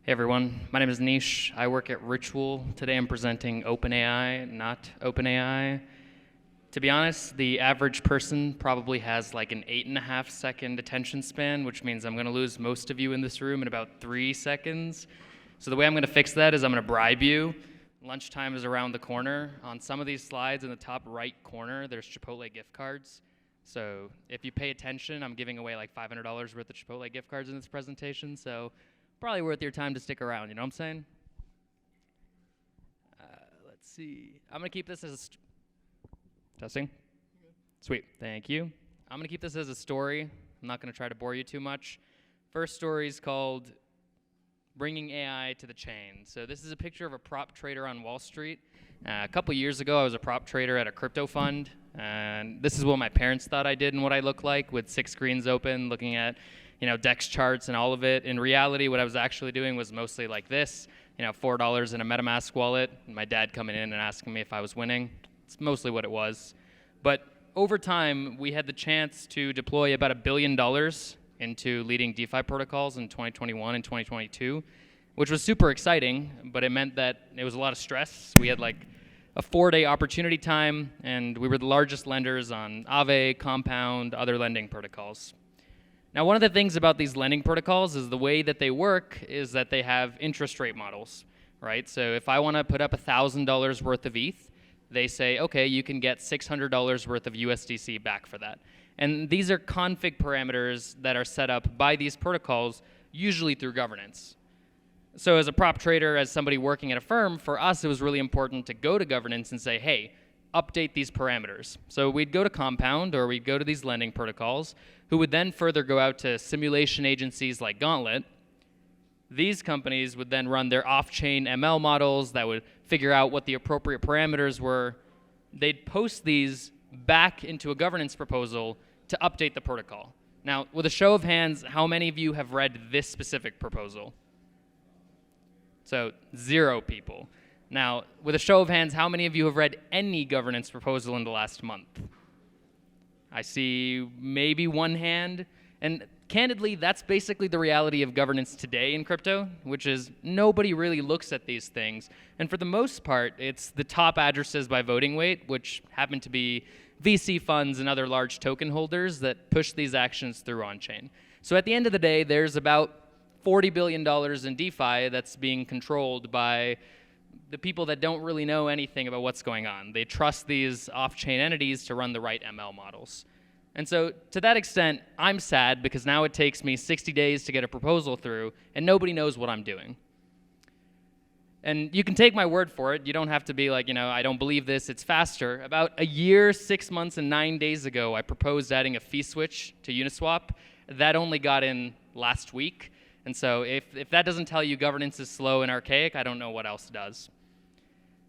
Hey everyone, my name is Anish. I work at Ritual. Today I'm presenting OpenAI, not OpenAI. To be honest, the average person probably has like an 8.5 second attention span, which means I'm going to lose most of you in this room in about 3 seconds. So the way I'm going to fix that is I'm going to bribe you. Lunchtime is around the corner. On some of these slides in the top right corner, there's Chipotle gift cards. So if you pay attention, I'm giving away like $500 worth of Chipotle gift cards in this presentation. So probably worth your time to stick around, you know what I'm saying? Let's see. I'm going to keep this as testing. Sweet, thank you. I'm going to keep this as a story. I'm not going to try to bore you too much. First story is called Bringing AI to the Chain. So this is a picture of a prop trader on Wall Street. A couple years ago, I was a prop trader at a crypto fund, and this is what my parents thought I did and what I look like, with 6 screens open, looking at DEX charts and all of it. In reality, what I was actually doing was mostly like this, $4 in a MetaMask wallet, and my dad coming in and asking me if I was winning. It's mostly what it was. But over time, we had the chance to deploy about $1 billion into leading DeFi protocols in 2021 and 2022, which was super exciting, but it meant that it was a lot of stress. We had like a 4-day opportunity time, and we were the largest lenders on Aave, Compound, other lending protocols. Now, one of the things about these lending protocols is the way that they work is that they have interest rate models, right? So if I want to put up $1,000 worth of ETH, they say, okay, you can get $600 worth of USDC back for that. And these are config parameters that are set up by these protocols, usually through governance. So as a prop trader, as somebody working at a firm, for us it was really important to go to governance and say, hey, update these parameters. So we'd go to Compound, or we'd go to these lending protocols, who would then further go out to simulation agencies like Gauntlet. These companies would then run their off-chain ML models that would figure out what the appropriate parameters were. They'd post these back into a governance proposal to update the protocol. Now, with a show of hands, how many of you have read this specific proposal? So 0 people. Now, with a show of hands, how many of you have read any governance proposal in the last month? I see maybe 1 hand. And candidly, that's basically the reality of governance today in crypto, which is nobody really looks at these things. And for the most part, it's the top addresses by voting weight, which happen to be VC funds and other large token holders that push these actions through on-chain. So at the end of the day, there's about $40 billion in DeFi that's being controlled by the people that don't really know anything about what's going on. They trust these off-chain entities to run the right ML models. And so to that extent, I'm sad because now it takes me 60 days to get a proposal through, and nobody knows what I'm doing. And you can take my word for it. You don't have to be like, I don't believe this, it's faster. About a year, 6 months, and 9 days ago, I proposed adding a fee switch to Uniswap. That only got in last week. And so if that doesn't tell you governance is slow and archaic, I don't know what else does.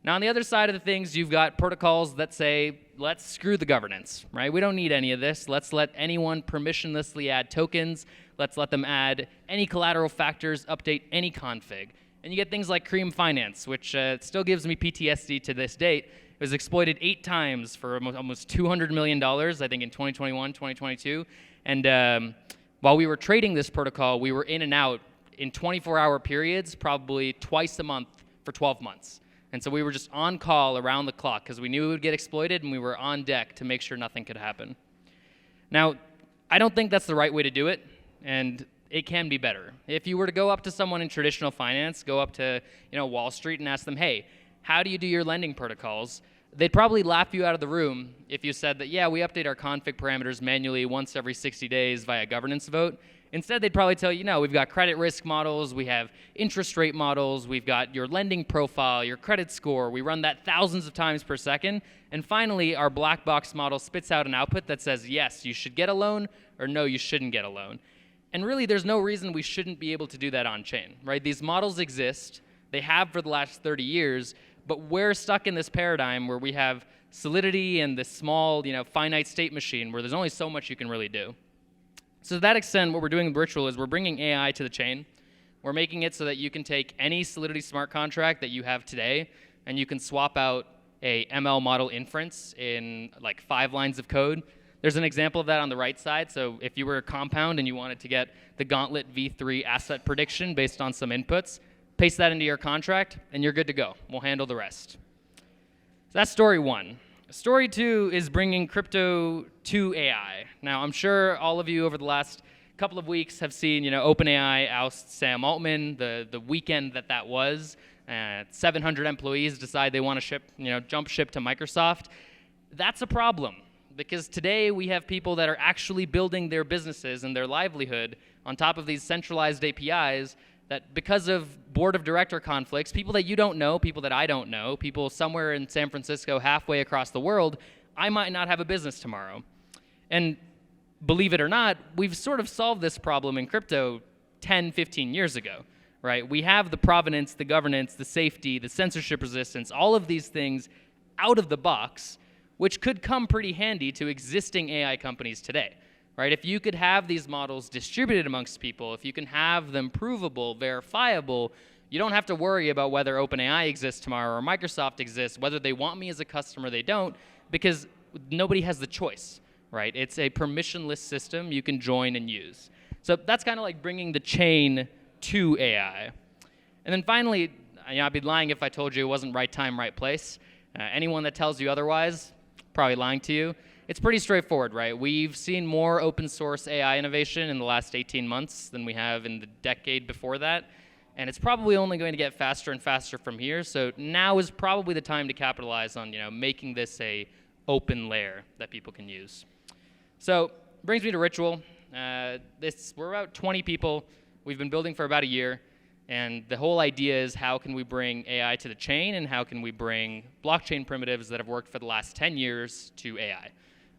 Now, on the other side of the things, you've got protocols that say, let's screw the governance, right? We don't need any of this. Let's let anyone permissionlessly add tokens. Let's let them add any collateral factors, update any config. And you get things like Cream Finance, which still gives me PTSD to this date. It was exploited 8 times for almost $200 million, I think, in 2021, 2022. And while we were trading this protocol, we were in and out in 24-hour periods, probably twice a month for 12 months. And so we were just on call around the clock because we knew it would get exploited, and we were on deck to make sure nothing could happen. Now, I don't think that's the right way to do it, and it can be better. If you were to go up to someone in traditional finance, go up to Wall Street and ask them, hey, how do you do your lending protocols? They'd probably laugh you out of the room if you said that, yeah, we update our config parameters manually once every 60 days via governance vote. Instead, they'd probably tell you, no, we've got credit risk models, we have interest rate models, we've got your lending profile, your credit score, we run that thousands of times per second, and finally, our black box model spits out an output that says, yes, you should get a loan, or no, you shouldn't get a loan. And really, there's no reason we shouldn't be able to do that on-chain, right? These models exist, they have for the last 30 years, but we're stuck in this paradigm where we have Solidity and this small, finite state machine where there's only so much you can really do. So to that extent, what we're doing with Ritual is we're bringing AI to the chain. We're making it so that you can take any Solidity smart contract that you have today, and you can swap out a ML model inference in like 5 lines of code. There's an example of that on the right side. So if you were a compound and you wanted to get the Gauntlet V3 asset prediction based on some inputs, paste that into your contract, and you're good to go. We'll handle the rest. So that's story one. Story two is bringing crypto to AI. Now, I'm sure all of you over the last couple of weeks have seen, OpenAI oust Sam Altman, the weekend that was. 700 employees decide they want to jump ship to Microsoft. That's a problem, because today we have people that are actually building their businesses and their livelihood on top of these centralized APIs that, because of board of director conflicts, people that you don't know, people that I don't know, people somewhere in San Francisco, halfway across the world, I might not have a business tomorrow. And believe it or not, we've sort of solved this problem in crypto 10, 15 years ago, right? We have the provenance, the governance, the safety, the censorship resistance, all of these things out of the box, which could come pretty handy to existing AI companies today, right? If you could have these models distributed amongst people, if you can have them provable, verifiable, you don't have to worry about whether OpenAI exists tomorrow or Microsoft exists, whether they want me as a customer or they don't, because nobody has the choice, right? It's a permissionless system you can join and use. So that's kind of like bringing the chain to AI. And then finally, I'd be lying if I told you it wasn't right time, right place. Anyone that tells you otherwise, probably lying to you. It's pretty straightforward, right? We've seen more open source AI innovation in the last 18 months than we have in the decade before that. And it's probably only going to get faster and faster from here. So now is probably the time to capitalize on, making this a open layer that people can use. So brings me to Ritual. We're about 20 people. We've been building for about a year. And the whole idea is, how can we bring AI to the chain, and how can we bring blockchain primitives that have worked for the last 10 years to AI?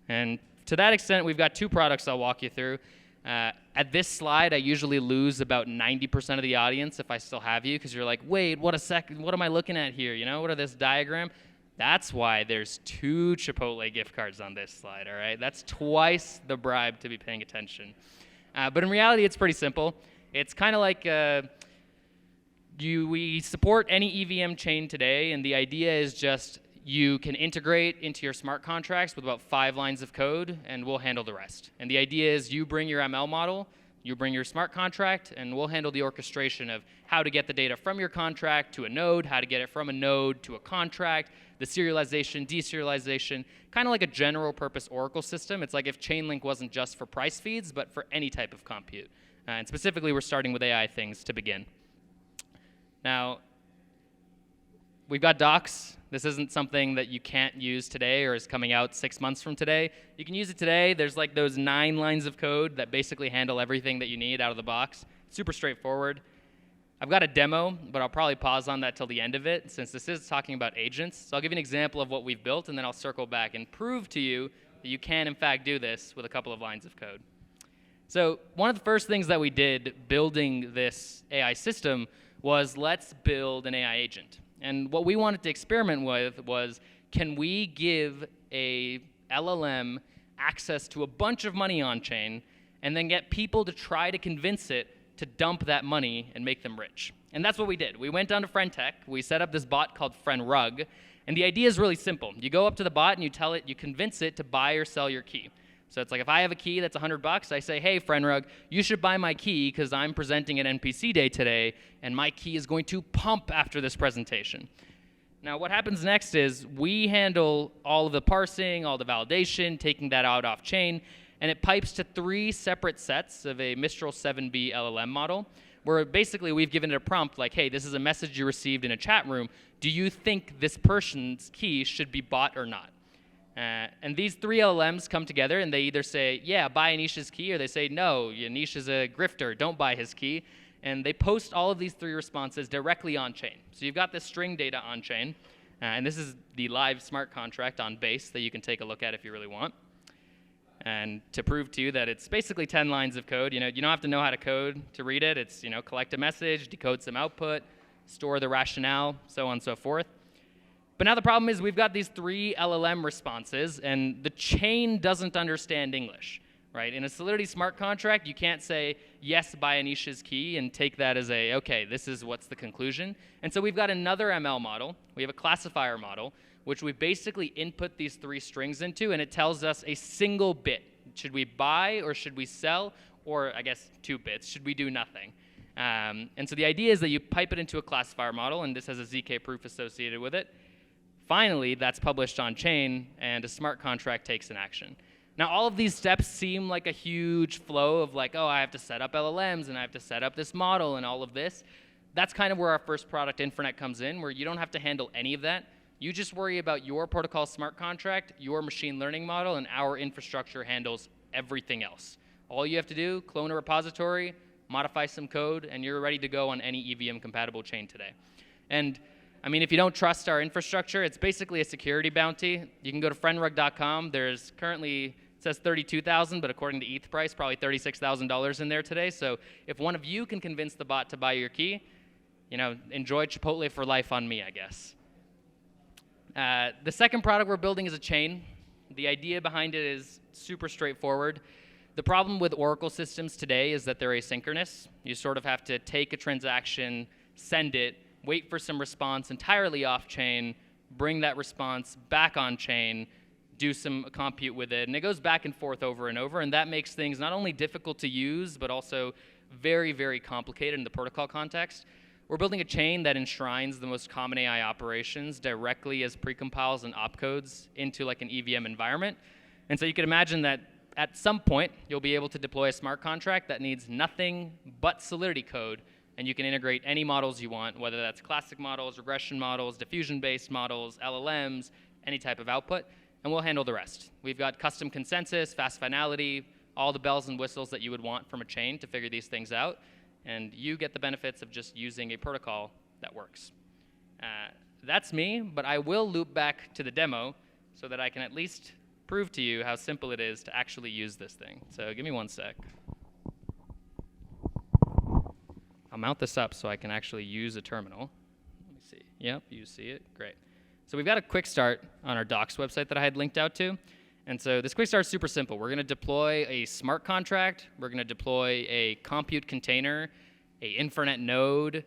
And to that extent, we've got two products I'll walk you through. At this slide, I usually lose about 90% of the audience if I still have you, because you're like, wait, what am I looking at here? What are this diagram? That's why there's 2 Chipotle gift cards on this slide, all right? That's twice the bribe to be paying attention. But in reality, it's pretty simple. It's kind of like we support any EVM chain today, and the idea is just you can integrate into your smart contracts with about 5 lines of code, and we'll handle the rest. And the idea is you bring your ML model, you bring your smart contract, and we'll handle the orchestration of how to get the data from your contract to a node, how to get it from a node to a contract, the serialization, deserialization, kind of like a general purpose Oracle system. It's like if Chainlink wasn't just for price feeds, but for any type of compute. And specifically, we're starting with AI things to begin. Now, we've got docs. This isn't something that you can't use today or is coming out 6 months from today. You can use it today. There's like those 9 lines of code that basically handle everything that you need out of the box. Super straightforward. I've got a demo, but I'll probably pause on that till the end of it, since this is talking about agents. So I'll give you an example of what we've built, and then I'll circle back and prove to you that you can, in fact, do this with a couple of lines of code. So one of the first things that we did building this AI system was, let's build an AI agent. And what we wanted to experiment with was, can we give a LLM access to a bunch of money on-chain and then get people to try to convince it to dump that money and make them rich? And that's what we did. We went down to FriendTech. We set up this bot called FriendRug. And the idea is really simple. You go up to the bot and you convince it to buy or sell your key. So it's like, if I have a key that's $100, I say, hey, FriendRug, you should buy my key because I'm presenting at NPC Day today, and my key is going to pump after this presentation. Now, what happens next is we handle all of the parsing, all the validation, taking that out off-chain, and it pipes to 3 separate sets of a Mistral 7B LLM model, where basically we've given it a prompt like, hey, this is a message you received in a chat room. Do you think this person's key should be bought or not? And these 3 LLMs come together, and they either say, yeah, buy Anish's key, or they say, no, Anish is a grifter, don't buy his key. And they post all of these 3 responses directly on-chain. So you've got this string data on-chain, and this is the live smart contract on Base that you can take a look at if you really want. And to prove to you that it's basically 10 lines of code, you don't have to know how to code to read it. It's, collect a message, decode some output, store the rationale, so on and so forth. But now the problem is we've got these 3 LLM responses, and the chain doesn't understand English, right? In a Solidity smart contract, you can't say, yes, buy Anish's key and take that as a, okay, this is what's the conclusion. And so we've got another ML model. We have a classifier model, which we basically input these 3 strings into, and it tells us a single bit. Should we buy or should we sell? Or I guess 2 bits, should we do nothing? And so the idea is that you pipe it into a classifier model, and this has a ZK proof associated with it. Finally, that's published on chain, and a smart contract takes an action. Now, all of these steps seem like a huge flow of like, oh, I have to set up LLMs, and I have to set up this model, and all of this. That's kind of where our first product, Infernet, comes in, where you don't have to handle any of that. You just worry about your protocol smart contract, your machine learning model, and our infrastructure handles everything else. All you have to do, clone a repository, modify some code, and you're ready to go on any EVM-compatible chain today. And I mean, if you don't trust our infrastructure, it's basically a security bounty. You can go to friendrug.com. There's currently, it says 32,000, but according to ETH price, probably $36,000 in there today. So if one of you can convince the bot to buy your key, you know, enjoy Chipotle for life on me, I guess. The second product we're building is a chain. The idea behind it is super straightforward. The problem with Oracle systems today is that they're asynchronous. You sort of have to take a transaction, send it, wait for some response entirely off-chain, bring that response back on-chain, do some compute with it, and it goes back and forth over and over, and that makes things not only difficult to use, but also very, very complicated in the protocol context. We're building a chain that enshrines the most common AI operations directly as precompiles and opcodes into like an EVM environment. And so you can imagine that at some point, you'll be able to deploy a smart contract that needs nothing but Solidity code, and you can integrate any models you want, whether that's classic models, regression models, diffusion-based models, LLMs, any type of output, and we'll handle the rest. We've got custom consensus, fast finality, all the bells and whistles that you would want from a chain to figure these things out, and you get the benefits of just using a protocol that works. That's me, but I will loop back to the demo so that I can at least prove to you how simple it is to actually use this thing. So give me 1 sec. I'll mount this up so I can actually use a terminal. Let me see. Yep, you see it. Great. So we've got a quick start on our docs website that I had linked out to. And so this quick start is super simple. We're going to deploy a smart contract. We're going to deploy a compute container, a Infernet node,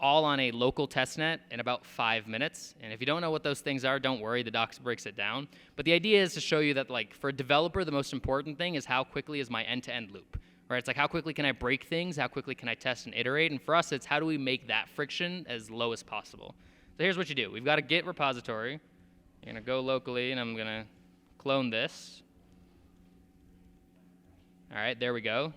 all on a local testnet in about 5 minutes. And if you don't know what those things are, don't worry, the docs breaks it down. But the idea is to show you that, like, for a developer, the most important thing is how quickly is my end-to-end loop, right? It's like, how quickly can I break things? How quickly can I test and iterate? And for us, it's how do we make that friction as low as possible? So here's what you do. We've got a Git repository. You're going to go locally, and I'm going to clone this. All right, there we go.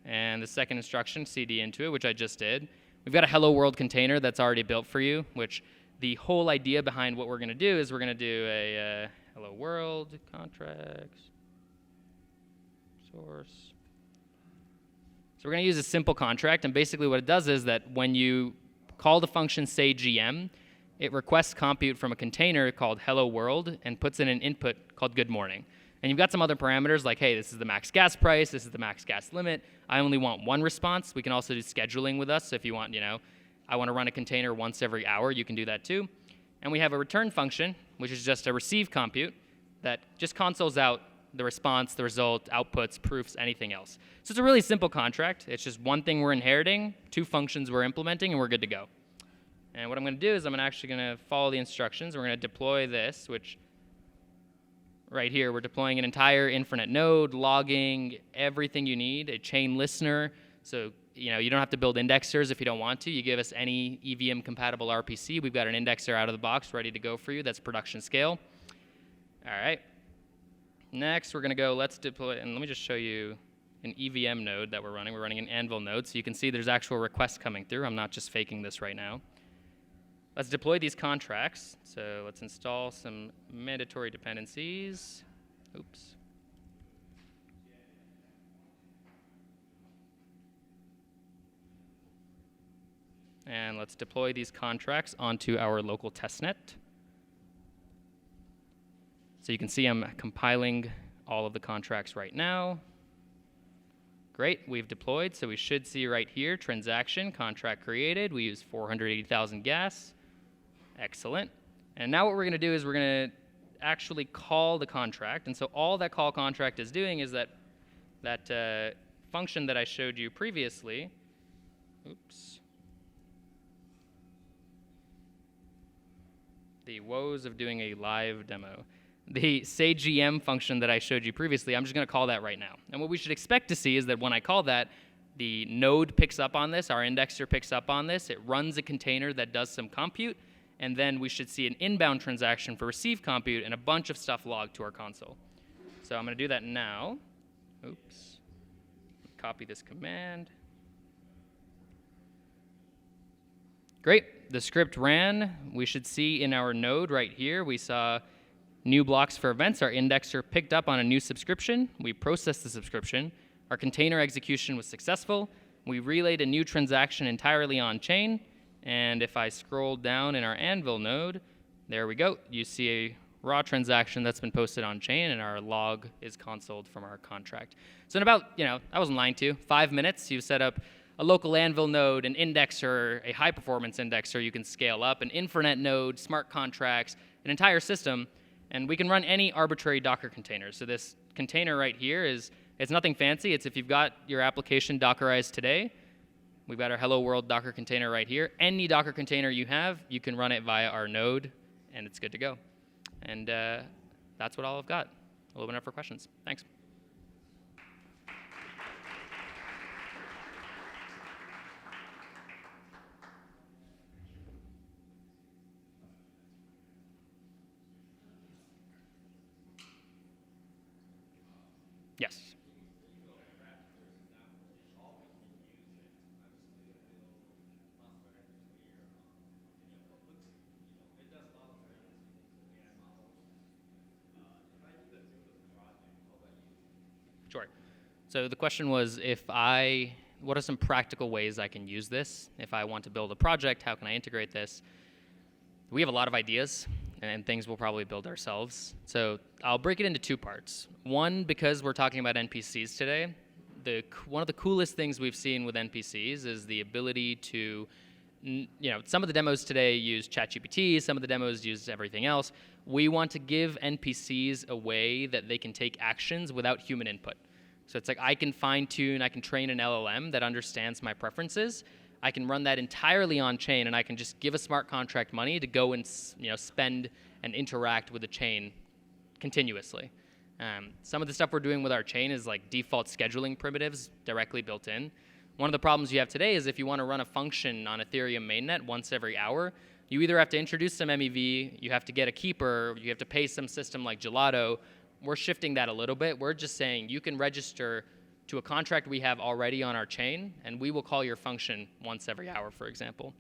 And the second instruction, cd into it, which I just did. We've got a hello world container that's already built for you, which the whole idea behind what we're going to do is we're going to do a hello world, contracts, source. So we're going to use a simple contract, and basically what it does is that when you call the function say GM, it requests compute from a container called hello world and puts in an input called good morning. And you've got some other parameters like, hey, this is the max gas price, this is the max gas limit. I only want one response. We can also do scheduling with us. So if you want, I want to run a container once every hour, you can do that too. And we have a return function, which is just a receive compute that just consoles out the response, the result, outputs, proofs, anything else. So it's a really simple contract. It's just one thing we're inheriting, 2 functions we're implementing, and we're good to go. And what I'm going to do is I'm actually going to follow the instructions. We're going to deploy this, which right here, we're deploying an entire Infernet node, logging, everything you need, a chain listener. So you don't have to build indexers if you don't want to. You give us any EVM-compatible RPC. We've got an indexer out of the box ready to go for you. That's production scale. All right. Next, we're going to go, let's deploy, and let me just show you an EVM node that we're running. We're running an Anvil node, so you can see there's actual requests coming through. I'm not just faking this right now. Let's deploy these contracts. So let's install some mandatory dependencies. Oops. And let's deploy these contracts onto our local testnet. So you can see I'm compiling all of the contracts right now. Great, we've deployed. So we should see right here, transaction, contract created. We use 480,000 gas. Excellent. And now what we're going to do is we're going to actually call the contract. And so all that call contract is doing is that that function that I showed you previously, oops, the woes of doing a live demo. The SageEM function that I showed you previously, I'm just going to call that right now. And what we should expect to see is that when I call that, the node picks up on this, our indexer picks up on this, it runs a container that does some compute, and then we should see an inbound transaction for receive compute and a bunch of stuff logged to our console. So I'm going to do that now. Oops. Copy this command. Great. The script ran. We should see in our node right here, we saw new blocks for events. Our indexer picked up on a new subscription. We processed the subscription. Our container execution was successful. We relayed a new transaction entirely on chain. And if I scroll down in our Anvil node, there we go. You see a raw transaction that's been posted on chain, and our log is consoled from our contract. So in about, I wasn't lying to you, 5 minutes, you've set up a local Anvil node, an indexer, a high-performance indexer you can scale up, an Infranet node, smart contracts, an entire system, and we can run any arbitrary Docker container. So this container right here it's nothing fancy. It's if you've got your application Dockerized today, we've got our Hello World Docker container right here. Any Docker container you have, you can run it via our node, and it's good to go. And that's what all I've got. I'll open it up for questions. Thanks. Yes. Sure. So the question was, what are some practical ways I can use this? If I want to build a project, how can I integrate this? We have a lot of ideas and things we'll probably build ourselves. So I'll break it into two parts. One, because we're talking about NPCs today, one of the coolest things we've seen with NPCs is the ability to, some of the demos today use ChatGPT, some of the demos use everything else. We want to give NPCs a way that they can take actions without human input. So it's like I can fine-tune, I can train an LLM that understands my preferences. I can run that entirely on chain, and I can just give a smart contract money to go and spend and interact with the chain continuously. Some of the stuff we're doing with our chain is like default scheduling primitives directly built in. One of the problems you have today is if you want to run a function on Ethereum mainnet once every hour, you either have to introduce some MEV, you have to get a keeper, you have to pay some system like Gelato. We're shifting that a little bit. We're just saying you can register to a contract we have already on our chain, and we will call your function once every hour, for example.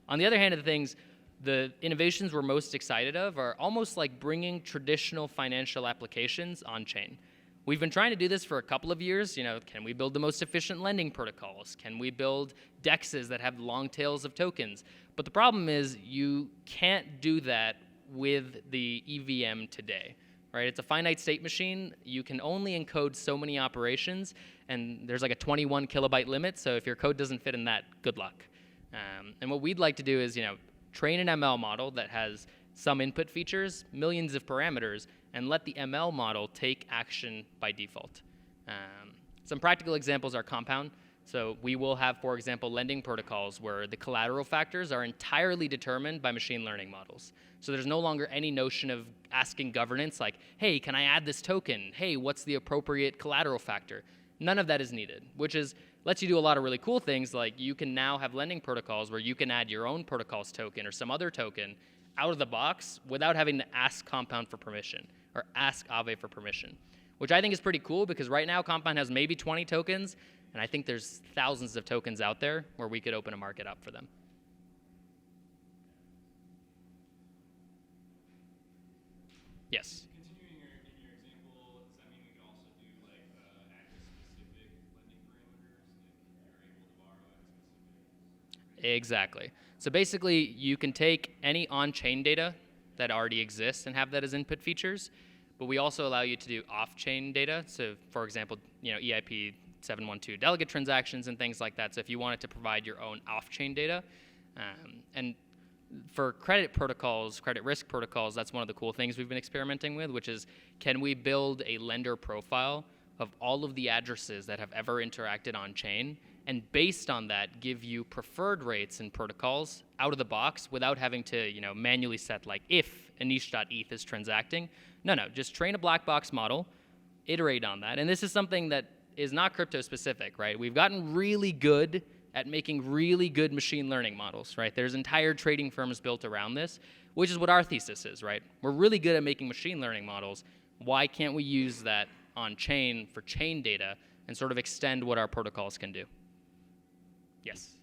On the other hand of the things, the innovations we're most excited of are almost like bringing traditional financial applications on chain. We've been trying to do this for a couple of years. Can we build the most efficient lending protocols? Can we build DEXs that have long tails of tokens? But the problem is you can't do that with the EVM today. Right? It's a finite state machine. You can only encode so many operations, and there's like a 21 kilobyte limit, so if your code doesn't fit in that, good luck. And what we'd like to do is, train an ML model that has some input features, millions of parameters, and let the ML model take action by default. Some practical examples are Compound. So we will have, for example, lending protocols where the collateral factors are entirely determined by machine learning models. So there's no longer any notion of asking governance like, hey, can I add this token? Hey, what's the appropriate collateral factor? None of that is needed, which lets you do a lot of really cool things, like you can now have lending protocols where you can add your own protocols token or some other token out of the box without having to ask Compound for permission or ask Aave for permission, which I think is pretty cool because right now Compound has maybe 20 tokens, and I think there's thousands of tokens out there where we could open a market up for them. Yes. Continuing in your example, does that mean we could also do like address-specific lending parameters? Like you're able to borrow at specific. Exactly. So basically, you can take any on-chain data that already exists and have that as input features, but we also allow you to do off-chain data. So, for example, EIP 712 delegate transactions and things like that. So if you wanted to provide your own off-chain data, and for credit protocols, credit risk protocols, that's one of the cool things we've been experimenting with, which is can we build a lender profile of all of the addresses that have ever interacted on chain, and based on that, give you preferred rates and protocols out of the box without having to, manually set like if Anish.eth is transacting. No, just train a black box model, iterate on that. And this is something that is not crypto specific, right? We've gotten really good at making really good machine learning models, right? There's entire trading firms built around this, which is what our thesis is, right? We're really good at making machine learning models. Why can't we use that on chain for chain data and sort of extend what our protocols can do? Yes.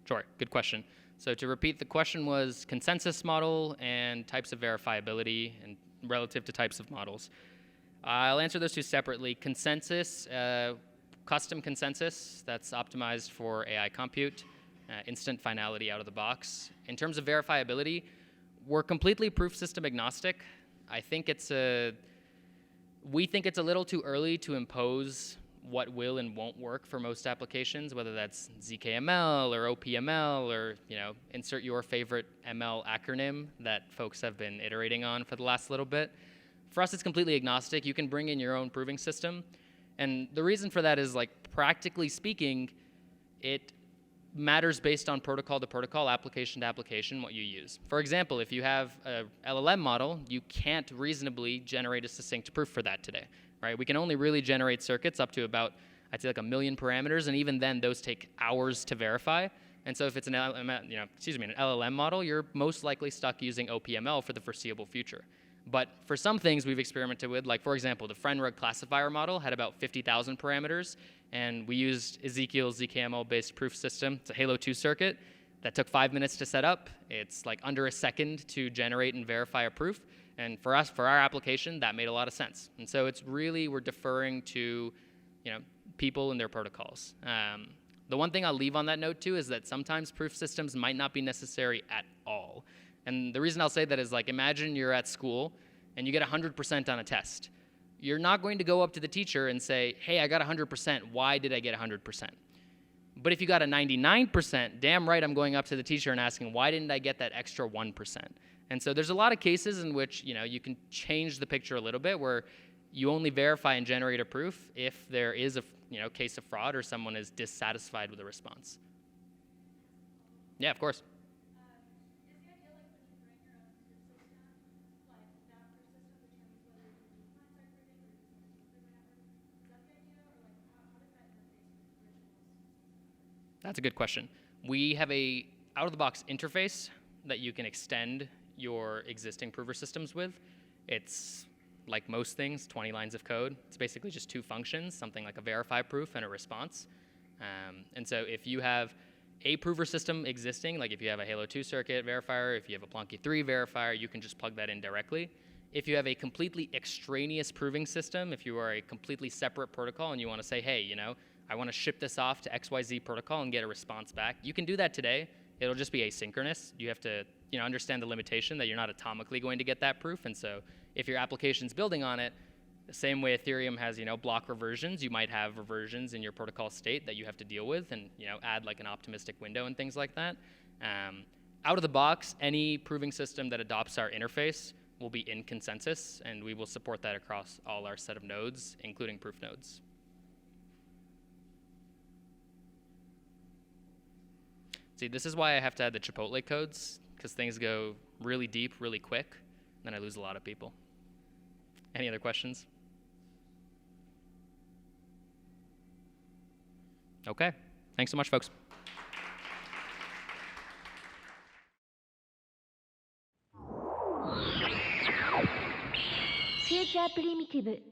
Sure, good question. So to repeat, the question was consensus model and types of verifiability and relative to types of models. I'll answer those two separately. Consensus, custom consensus, that's optimized for AI compute, instant finality out of the box. In terms of verifiability, we're completely proof system agnostic. We think it's a little too early to impose what will and won't work for most applications, whether that's ZKML or OPML or insert your favorite ML acronym that folks have been iterating on for the last little bit. For us, it's completely agnostic. You can bring in your own proving system. And the reason for that is, like, practically speaking, it matters based on protocol to protocol, application to application, what you use. For example, if you have a LLM model, you can't reasonably generate a succinct proof for that today, right? We can only really generate circuits up to about, I'd say, like 1 million parameters, and even then, those take hours to verify. And so if it's an LLM model, you're most likely stuck using OPML for the foreseeable future. But for some things we've experimented with, like, for example, the FriendRug classifier model had about 50,000 parameters, and we used Ezekiel's ZKML-based proof system. It's a Halo 2 circuit that took 5 minutes to set up. It's like under a second to generate and verify a proof. And for us, for our application, that made a lot of sense. And so it's really, we're deferring to people and their protocols. The one thing I'll leave on that note, too, is that sometimes proof systems might not be necessary at all. And the reason I'll say that is, like, imagine you're at school and you get 100% on a test. You're not going to go up to the teacher and say, hey, I got 100%. Why did I get 100%? But if you got a 99%, damn right I'm going up to the teacher and asking, why didn't I get that extra 1%? And so there's a lot of cases in which you can change the picture a little bit, where you only verify and generate a proof if there is a case of fraud or someone is dissatisfied with the response. Yeah, of course. That's a good question. We have a out-of-the-box interface that you can extend your existing prover systems with. It's, like most things, 20 lines of code. It's basically just 2 functions, something like a verify proof and a response. And so if you have a prover system existing, like if you have a Halo 2 circuit verifier, if you have a Plonky 3 verifier, you can just plug that in directly. If you have a completely extraneous proving system, if you are a completely separate protocol and you want to say, hey, I want to ship this off to XYZ protocol and get a response back, you can do that today. It'll just be asynchronous. You have to understand the limitation that you're not atomically going to get that proof. And so if your application's building on it, the same way Ethereum has block reversions, you might have reversions in your protocol state that you have to deal with and add like an optimistic window and things like that. Out of the box, any proving system that adopts our interface will be in consensus, and we will support that across all our set of nodes, including proof nodes. See, this is why I have to add the Chipotle codes, because things go really deep, really quick, and then I lose a lot of people. Any other questions? Okay. Thanks so much, folks. Future Primitive